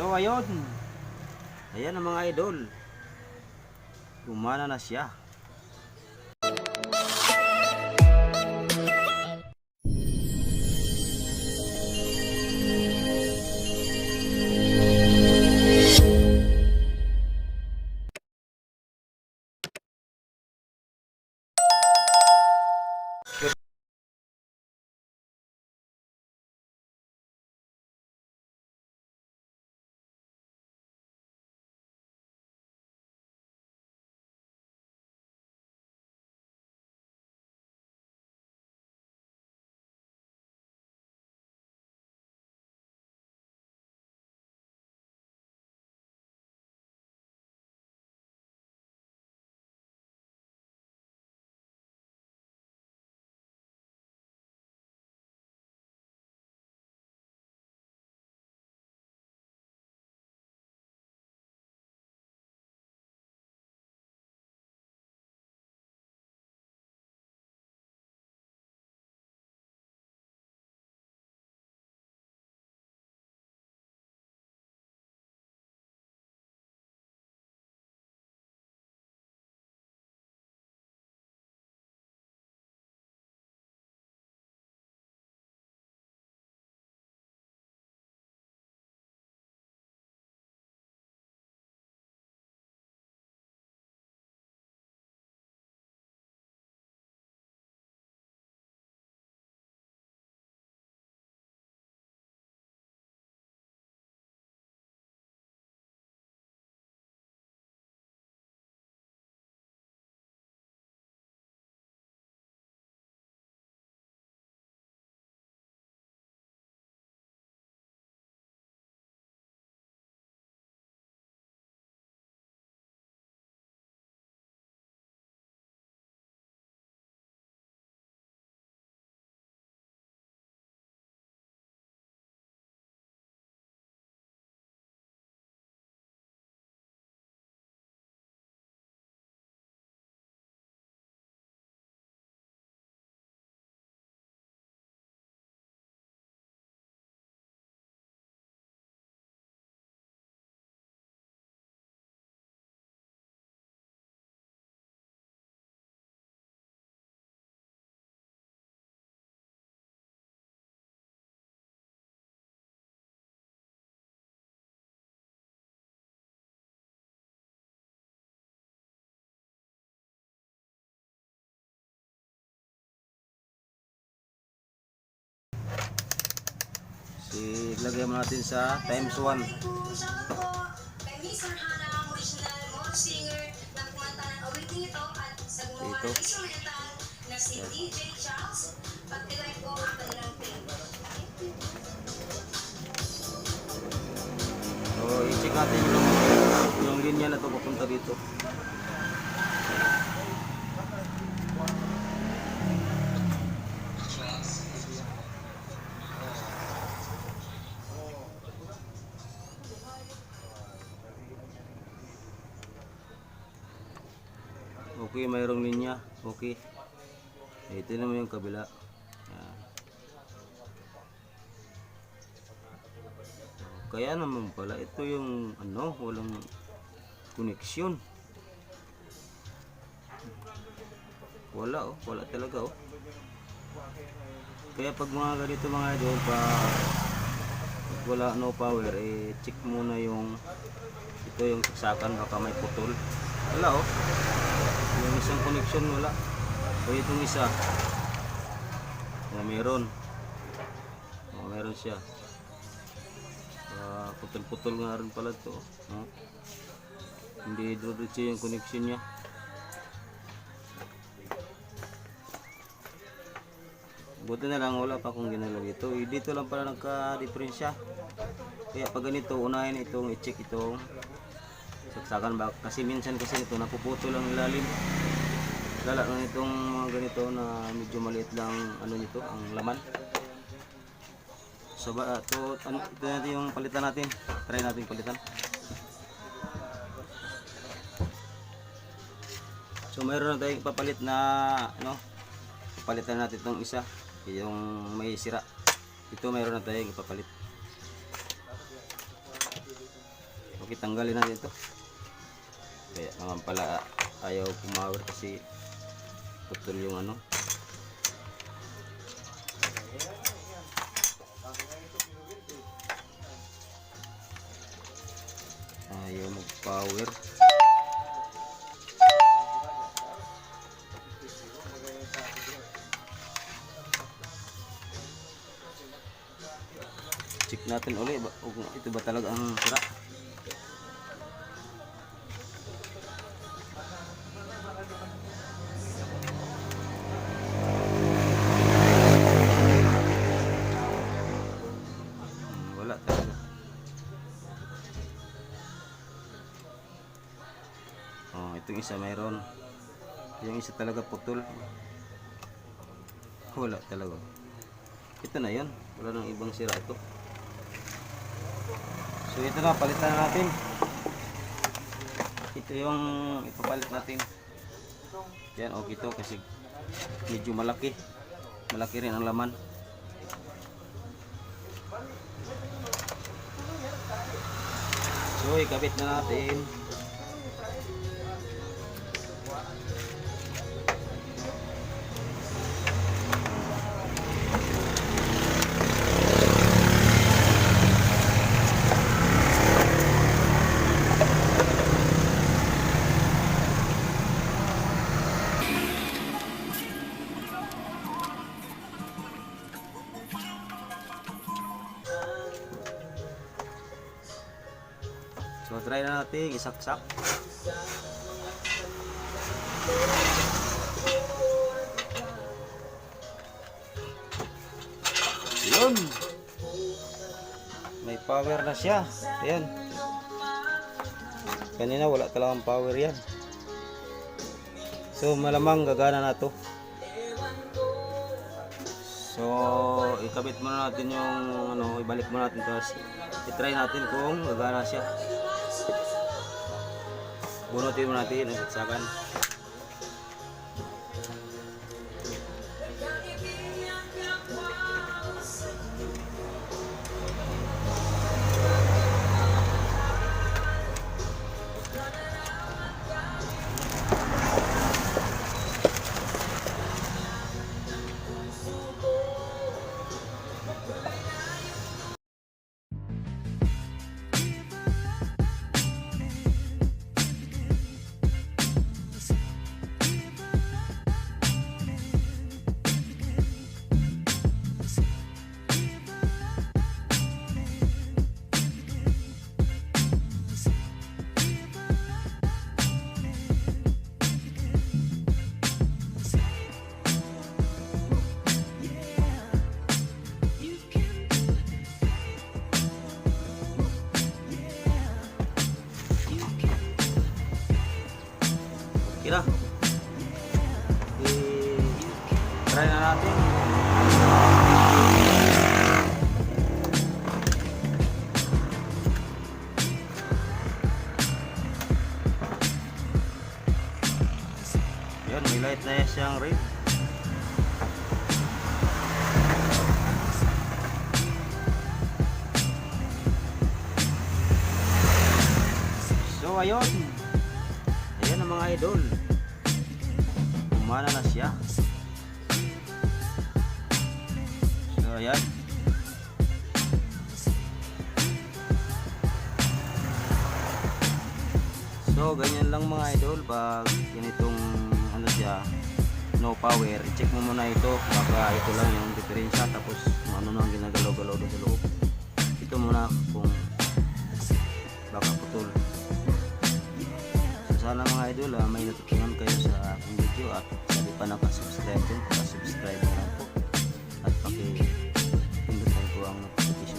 So ayun, ayan ang mga idol, gumana na siya. Ilagay mo natin sa times 1. Ito. So, i-check natin yung linya na to papunta dito. Okay, mayroong linya. Okay. Ito naman yung kabila. Yan. Kaya naman pala ito yung walang koneksyon. Wala wala talaga Kaya pag mga ganito mga idol, wala no power, check muna yung ito yung saksakan, baka may putol. Wala yung isang connection wala. O itong isa meron siya. Putol-putol nga rin pala to. Hindi diretso yung connection niya. Buti na lang wala pa akong ginalaw dito. Dito lang pala nagka-diferensya. Kaya pag ganito, unahin itong i-check itong saksakan ba, kasi minsan kasi ito napuputol lang ilalim. Lala lang itong mga ganito na medyo maliit lang nito, ang laman. So ito natin yung palitan natin. Try natin palitan. So mayroon na tayong papalit na palitan natin itong isa, yung may sira. Ito mayroon na tayong ipapalit. Okay, tanggalin natin ito. Kaya naman pala ayaw pumawer kasi putol yung ano. Ayaw mag-power. Check natin ulit kung ito ba talaga ang sira. Wala talaga. Oh, itong isa mayroon. Yung isa talaga putol. Wala talaga. Ito na yun. Wala nang ibang sira ito. So ito na, palitan na natin. Ito yung ipapalit natin. Yan, okay to kasi medyo malaki. Malaki rin ang laman. So ikabit na natin. So try na natin isaksak. Yun. May power na siya. Ayan. Kanina wala talagang power yan. So malamang gagana na to. So ikabit muna natin yung ano, ibalik muna natin tapos i-try natin kung gagana siya. Bunutin mo natin ang saksakan. Kira. Try na natin. Yan, may light na siyang red. So ayun. Ayan ang mga idol. Umana na siya. So ayan. So ganyan lang mga idol. Pag ganitong ano siya, no power, i-check mo muna ito. Baka ito lang yung diferensya. Tapos kung ano nang ginagalaw-galaw doon sa loob. Ito muna kung baka putol. Sana mga idol may natutunan kayo sa aking video at sa di pa nakasubscribe din, pakasubscribe na lang po at pakipindutan po ang notification